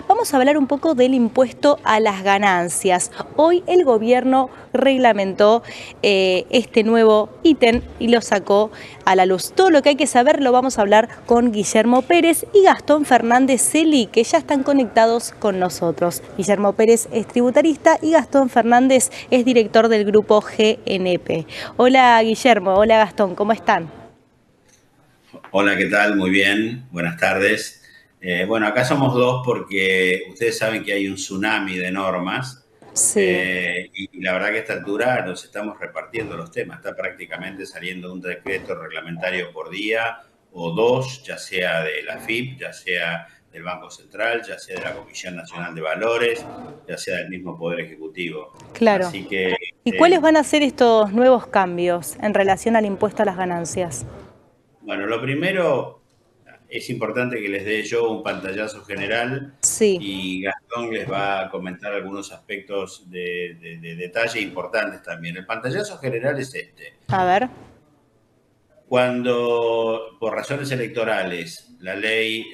vamos a hablar un poco del impuesto a las ganancias. Hoy el gobierno reglamentó este nuevo ítem y lo sacó a la luz. Todo lo que hay que saber lo vamos a hablar con Guillermo Pérez y Gastón Fernández Celi, que ya están conectados con nosotros. Guillermo Pérez es tributarista y Gastón Fernández es director del grupo GNP. Hola Guillermo, hola Gastón, ¿cómo están? Hola, ¿qué tal? Muy bien, buenas tardes. Bueno, acá somos dos porque ustedes saben que hay un tsunami de normas Sí. y la verdad que a esta altura nos estamos repartiendo los temas. Está prácticamente saliendo un decreto reglamentario por día o dos, ya sea de la AFIP, ya sea del Banco Central, ya sea de la Comisión Nacional de Valores, ya sea del mismo Poder Ejecutivo. Claro. Así que ¿Y cuáles van a ser estos nuevos cambios en relación al impuesto a las ganancias? bueno, lo primero es importante que les dé yo un pantallazo general Sí, y Gastón les va a comentar algunos aspectos de detalle importantes también. El pantallazo general es este. a ver. Cuando por razones electorales la ley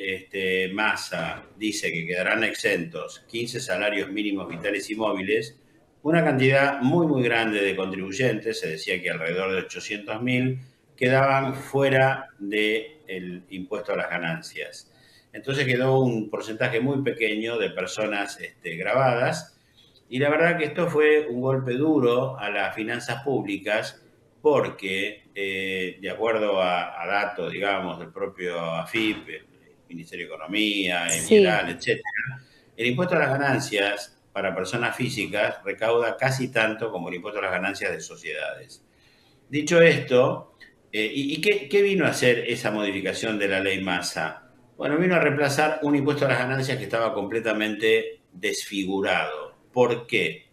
Massa dice que quedarán exentos 15 salarios mínimos vitales y móviles, una cantidad muy grande de contribuyentes, se decía que alrededor de 800.000, quedaban fuera del impuesto a las ganancias. Entonces quedó un porcentaje muy pequeño de personas grabadas y la verdad que esto fue un golpe duro a las finanzas públicas porque, de acuerdo a datos, digamos, del propio AFIP, el Ministerio de Economía, Sí, EMIERAL, etcétera, el impuesto a las ganancias para personas físicas recauda casi tanto como el impuesto a las ganancias de sociedades. Dicho esto, ¿y qué vino a hacer esa modificación de la ley Massa? Bueno, vino a reemplazar un impuesto a las ganancias que estaba completamente desfigurado. ¿Por qué?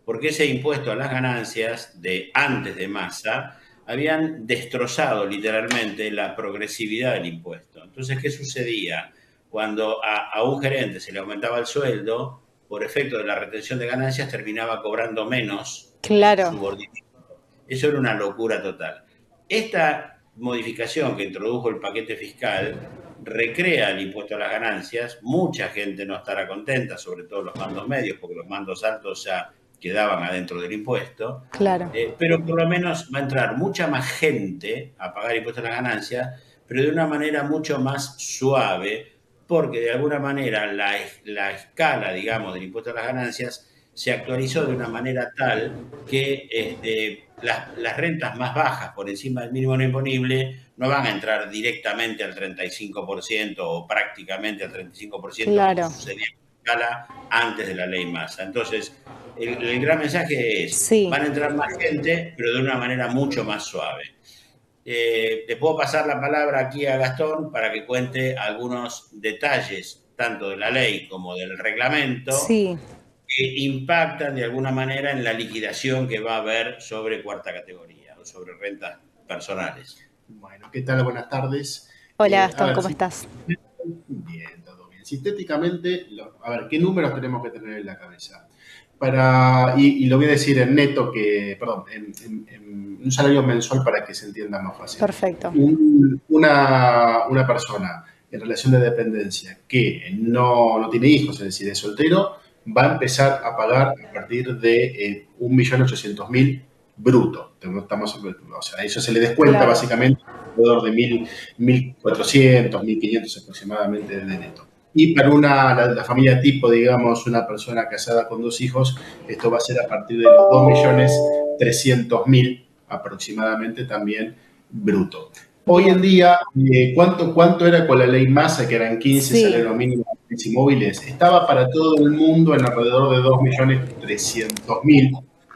Porque ese impuesto a las ganancias de antes de Massa habían destrozado literalmente la progresividad del impuesto. Entonces, ¿qué sucedía? Cuando a un gerente se le aumentaba el sueldo, por efecto de la retención de ganancias, terminaba cobrando menos que su claro. subordinado. Eso era una locura total. Esta modificación que introdujo el paquete fiscal recrea el impuesto a las ganancias. Mucha gente no estará contenta, sobre todo los mandos medios, porque los mandos altos ya quedaban adentro del impuesto. Claro. Pero por lo menos va a entrar mucha más gente a pagar impuestos a las ganancias, pero de una manera mucho más suave, porque de alguna manera la escala, digamos, del impuesto a las ganancias se actualizó de una manera tal que las rentas más bajas por encima del mínimo no imponible no van a entrar directamente al 35% o prácticamente al 35% como Claro. sucedía en la escala antes de la ley Massa. Entonces, el gran mensaje es, Sí. van a entrar más gente, pero de una manera mucho más suave. Le puedo pasar la palabra aquí a Gastón para que cuente algunos detalles, tanto de la ley como del reglamento, Sí. que impactan de alguna manera en la liquidación que va a haber sobre cuarta categoría o sobre rentas personales. Bueno, ¿qué tal? Buenas tardes. Hola A Gastón, ver, ¿cómo estás? bien, todo bien. Sintéticamente, a ver, ¿qué números tenemos que tener en la cabeza? Y lo voy a decir en neto, perdón, en un salario mensual para que se entienda más fácil. Perfecto. Una persona en relación de dependencia que no tiene hijos, es decir, es soltero, va a empezar a pagar a partir de 1.800.000 bruto. O sea, a eso se le descuenta Claro. básicamente alrededor de 1.400, 1.500 aproximadamente de neto. Y para la familia tipo, digamos, una persona casada con 2 hijos, esto va a ser a partir de los 2.300.000 aproximadamente también bruto. Hoy en Bien. día, ¿cuánto era con la ley Massa, que eran 15 Sí. salarios mínimos y móviles? Estaba para todo el mundo en alrededor de 2.300.000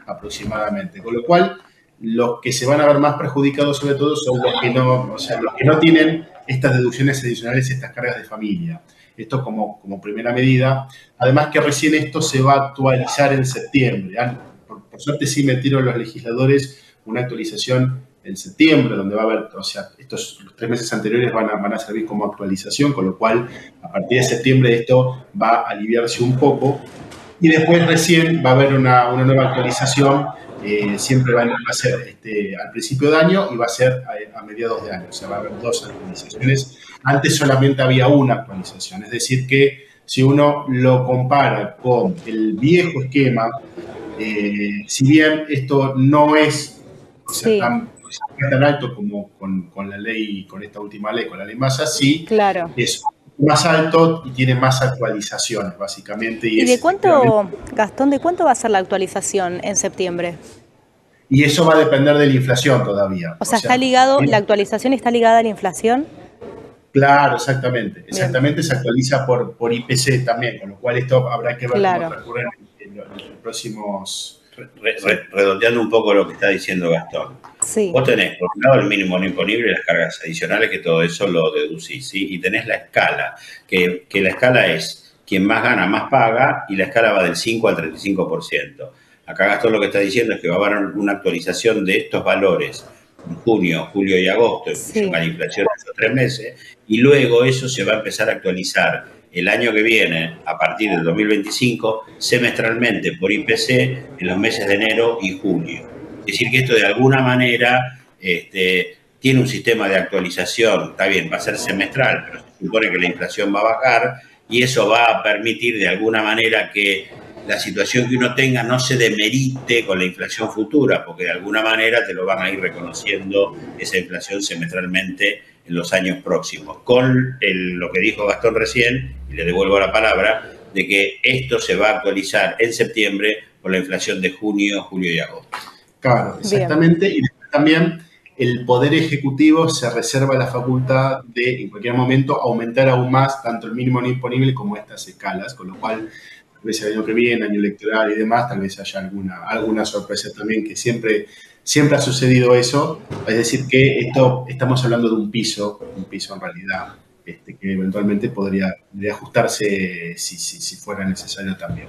aproximadamente. Con lo cual, los que se van a ver más perjudicados sobre todo son los que no, o sea, los que no tienen estas deducciones adicionales, estas cargas de familia. Esto como primera medida. Además que recién esto se va a actualizar en septiembre. Por suerte sí metieron los legisladores una actualización en septiembre, donde va a haber, o sea, los 3 meses anteriores van a servir como actualización, con lo cual a partir de septiembre esto va a aliviarse un poco. Y después recién va a haber una nueva actualización, siempre va a ser al principio de año y va a ser a mediados de año, o sea, va a haber 2 actualizaciones. Antes solamente había una actualización, es decir que si uno lo compara con el viejo esquema, si bien esto no es, o sea, Sí, tan alto como con la ley, con esta última ley, con la ley Massa, sí claro. es más alto y tiene más actualizaciones, básicamente, y ¿Y es de efectivamente, cuánto, Gastón, de cuánto va a ser la actualización en septiembre? y eso va a depender de la inflación todavía. O O sea, está sea, ligado, la actualización está ligada a la inflación. claro, exactamente. Bien, Exactamente, se actualiza por IPC también, con lo cual esto habrá que ver cómo claro. transcurre en los próximos... Sí, Redondeando un poco lo que está diciendo Gastón. Sí, Vos tenés, por un lado, el mínimo no imponible y las cargas adicionales, que todo eso lo deducís, ¿sí? Y tenés la escala, que la escala es quien más gana, más paga, y la escala va del 5 al 35%. Acá Gastón lo que está diciendo es que va a haber una actualización de estos valores en junio, julio y agosto, en función sí, a la inflación de esos 3 meses, y luego eso se va a empezar a actualizar el año que viene, a partir del 2025, semestralmente por IPC en los meses de enero y junio. Es decir, que esto de alguna manera tiene un sistema de actualización, está bien, va a ser semestral, pero se supone que la inflación va a bajar y eso va a permitir de alguna manera que la situación que uno tenga no se demerite con la inflación futura, porque de alguna manera te lo van a ir reconociendo esa inflación semestralmente en los años próximos. Con lo que dijo Gastón recién, y le devuelvo la palabra, de que esto se va a actualizar en septiembre con la inflación de junio, julio y agosto. claro, bien, exactamente. Y después también el Poder Ejecutivo se reserva la facultad de, en cualquier momento, aumentar aún más tanto el mínimo no imponible como estas escalas, con lo cual, tal vez el año que viene, año electoral y demás, tal vez haya alguna sorpresa también, que siempre ha sucedido eso. Es decir, que estamos hablando de un piso en realidad, que eventualmente podría ajustarse si fuera necesario también.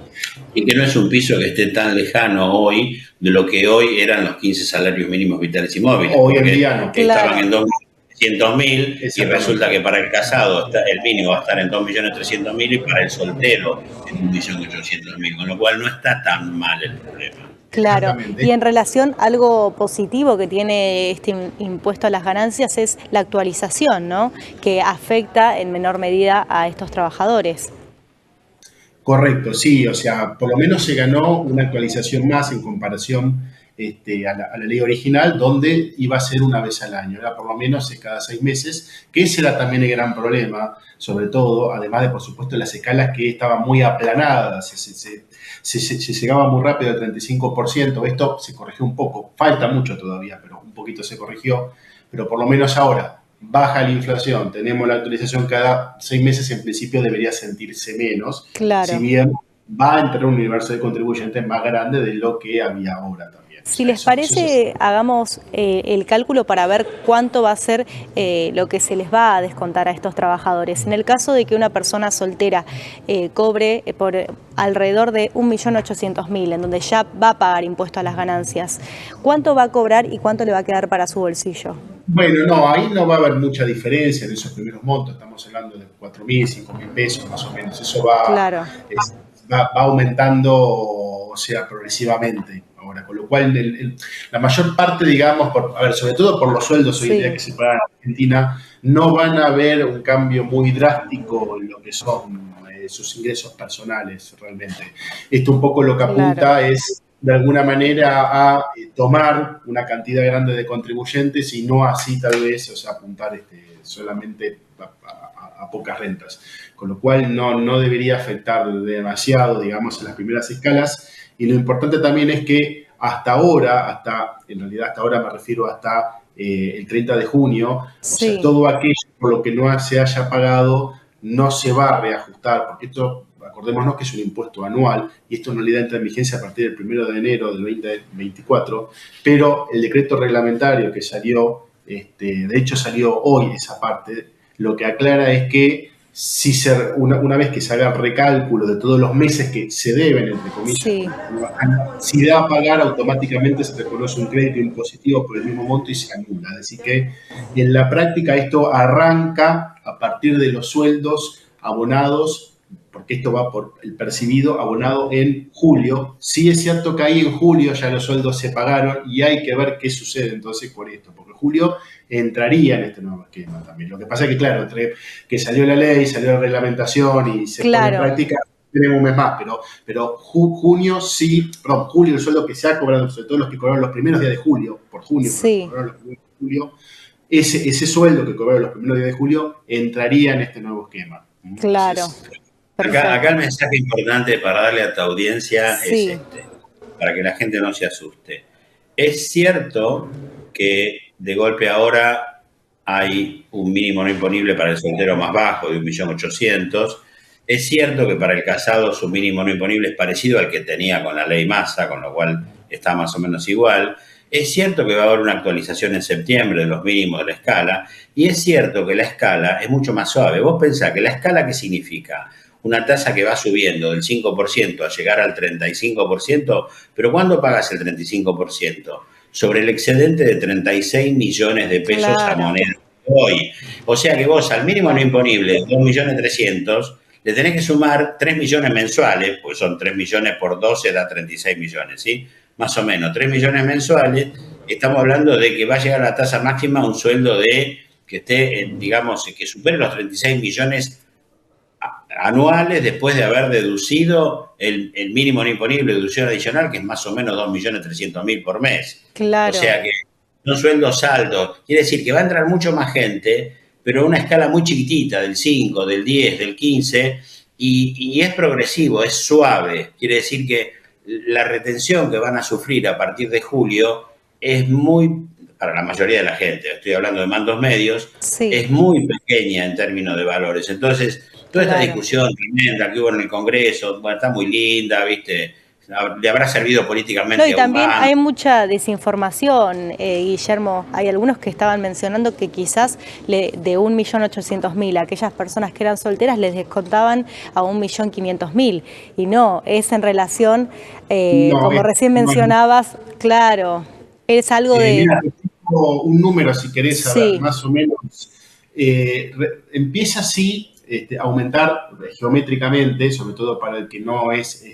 Y que no es un piso que esté tan lejano hoy de lo que hoy eran los 15 salarios mínimos vitales y móviles, Hoy en porque día no. estaban claro. en 2.300.000 y Exactamente. resulta que para el casado el mínimo va a estar en 2.300.000 y para el soltero en 1.800.000, con lo cual no está tan mal el problema. Claro, Exactamente. y en relación, algo positivo que tiene este impuesto a las ganancias es la actualización, ¿no? Que afecta en menor medida a estos trabajadores. Correcto, sí, o sea, por lo menos se ganó una actualización más en comparación a la ley original, donde iba a ser una vez al año, era por lo menos cada 6 meses, que ese era también el gran problema, sobre todo, además de, por supuesto, las escalas que estaban muy aplanadas, se llegaba muy rápido al 35%, esto se corrigió un poco, falta mucho todavía, pero un poquito se corrigió, pero por lo menos ahora baja la inflación, tenemos la actualización cada 6 meses, en principio debería sentirse menos, si Claro. bien va a entrar un universo de contribuyentes más grande de lo que había ahora también. O Si sea, les eso es parece, hagamos el cálculo para ver cuánto va a ser lo que se les va a descontar a estos trabajadores. En el caso de que una persona soltera cobre por alrededor de 1.800.000, en donde ya va a pagar impuesto a las ganancias, ¿cuánto va a cobrar y cuánto le va a quedar para su bolsillo? bueno, no, ahí no va a haber mucha diferencia en esos primeros montos, estamos hablando de 4.000, 5.000 pesos más o menos, eso Claro, va aumentando, o sea, progresivamente ahora, con lo cual la mayor parte, digamos, a ver, sobre todo por los sueldos hoy en día sí, que se pagan en Argentina, no van a ver un cambio muy drástico en lo que son sus ingresos personales realmente. Esto un poco lo que claro. apunta es de alguna manera a tomar una cantidad grande de contribuyentes y no así tal vez, o sea, apuntar solamente a pocas rentas. Con lo cual no debería afectar demasiado, digamos, en las primeras escalas. Y lo importante también es que en realidad hasta ahora me refiero hasta el 30 de junio, o sea, Sí, todo aquello por lo que no se haya pagado no se va a reajustar, porque esto, acordémonos que es un impuesto anual y esto en realidad entra en vigencia a partir del 1 de enero del 2024, pero el decreto reglamentario que salió, de hecho salió hoy esa parte, lo que aclara es que si una vez que se haga el recálculo de todos los meses que se deben, entre comillas, sí. si da a pagar, automáticamente se reconoce un crédito impositivo por el mismo monto y se anula. Es decir que en la práctica esto arranca a partir de los sueldos abonados porque esto va por el percibido abonado en julio. Sí es cierto que ahí en julio ya los sueldos se pagaron y hay que ver qué sucede entonces con esto, porque julio entraría en este nuevo esquema también. Lo que pasa es que, claro, entre que salió la ley, salió la reglamentación y se pone en práctica, tenemos un mes más, pero julio, el sueldo que se ha cobrado, sobre todo los que cobraron los primeros días de julio, por junio, sí, cobraron los primeros días de julio, ese sueldo que cobraron los primeros días de julio entraría en este nuevo esquema. Claro. Entonces, acá el mensaje importante para darle a tu audiencia es este, para que la gente no se asuste. Es cierto que de golpe ahora hay un mínimo no imponible para el soltero más bajo de 1.800.000. Es cierto que para el casado su mínimo no imponible es parecido al que tenía con la ley Massa, con lo cual está más o menos igual. Es cierto que va a haber una actualización en septiembre de los mínimos de la escala, y es cierto que la escala es mucho más suave. Vos pensás que la escala, ¿qué significa? Una tasa que va subiendo del 5% a llegar al 35%, pero ¿cuándo pagas el 35%? Sobre el excedente de 36 millones de pesos a moneda hoy. O sea que vos al mínimo no imponible, 2.300.000, le tenés que sumar 3 millones mensuales, pues son 3 millones por 12, da 36 millones, ¿sí? Más o menos, 3 millones mensuales. Estamos hablando de que va a llegar a la tasa máxima a un sueldo que esté, digamos, que supere los 36 millones anuales después de haber deducido el mínimo no imponible, deducción adicional, que es más o menos 2.300.000 por mes. Claro. O sea que son sueldos altos. Quiere decir que va a entrar mucho más gente, pero a una escala muy chiquitita, del 5, del 10, del 15, y es progresivo, es suave. Quiere decir que la retención que van a sufrir a partir de julio es muy, para la mayoría de la gente, estoy hablando de mandos medios, es muy pequeña en términos de valores. Entonces, toda esta discusión tremenda que hubo en el Congreso, bueno, está muy linda, ¿viste? Le habrá servido políticamente. No, y también hay mucha desinformación, Guillermo. Hay algunos que estaban mencionando que quizás de 1.800.000 a aquellas personas que eran solteras les descontaban a 1.500.000. Y no, es en relación, como recién mencionabas, claro, es algo de... Mira, un número, si querés saber más o menos. Empieza así a aumentar geométricamente, sobre todo para el que no es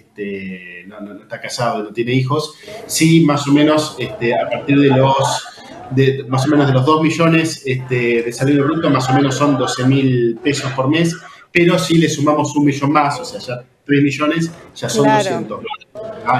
no está casado, no tiene hijos, sí, más o menos a partir de más o menos de los 2 millones de salario bruto, más o menos son 12.000 pesos por mes, pero si le sumamos 1 millón más, o sea, ya 3 millones, ya son 200.000.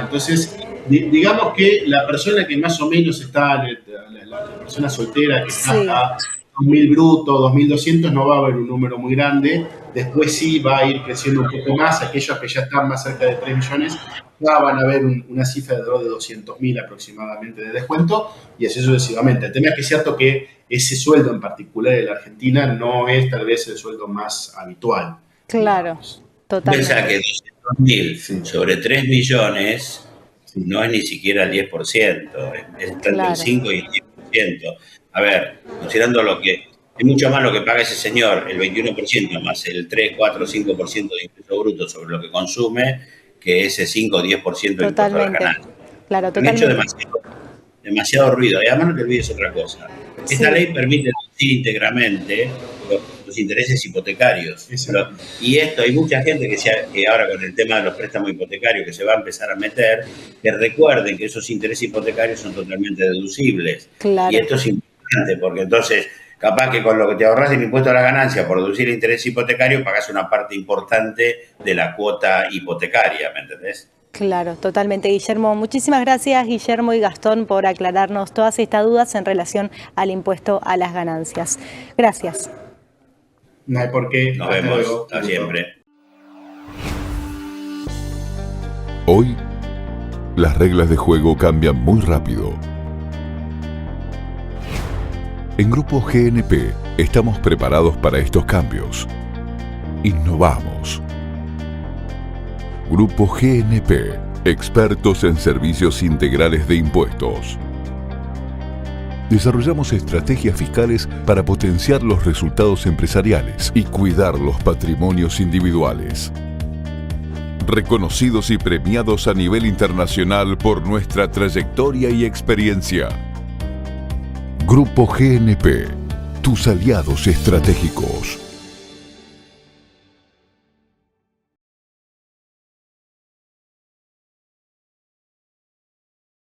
Entonces, digamos que la persona que más o menos está, la persona soltera que está 2.000 brutos, 2.200, no va a haber un número muy grande. Después sí va a ir creciendo un poco más. Aquellos que ya están más cerca de 3 millones ya van a ver una cifra de 200.000 aproximadamente de descuento, y así sucesivamente. El tema es que es cierto que ese sueldo en particular de la Argentina no es tal vez el sueldo más habitual. Claro, digamos. Totalmente. Piensa que 200.000 sobre 3 millones no es ni siquiera el 10%, es entre el 5 y el 10%. A ver, considerando es mucho más lo que paga ese señor, el 21%, más el 3, 4, 5% de ingreso bruto sobre lo que consume, que ese 5 o 10% de impuesto a las ganancias. Claro, Han hecho demasiado ruido. Y además no te olvides otra cosa. Esta ley permite deducir íntegramente los intereses hipotecarios. Y hay mucha gente que ahora con el tema de los préstamos hipotecarios que se va a empezar a meter, que recuerden que esos intereses hipotecarios son totalmente deducibles. Claro. Y esto es importante porque entonces capaz que con lo que te ahorras del impuesto a la ganancia por deducir el interés hipotecario pagás una parte importante de la cuota hipotecaria, ¿me entendés? Claro, totalmente, Guillermo. Muchísimas gracias, Guillermo y Gastón, por aclararnos todas estas dudas en relación al impuesto a las ganancias. Gracias. No hay por qué. Nos vemos. Hasta siempre. Hoy, las reglas de juego cambian muy rápido. En Grupo GNP estamos preparados para estos cambios. Innovamos. Grupo GNP, expertos en servicios integrales de impuestos. Desarrollamos estrategias fiscales para potenciar los resultados empresariales y cuidar los patrimonios individuales. Reconocidos y premiados a nivel internacional por nuestra trayectoria y experiencia. Grupo GNP, tus aliados estratégicos.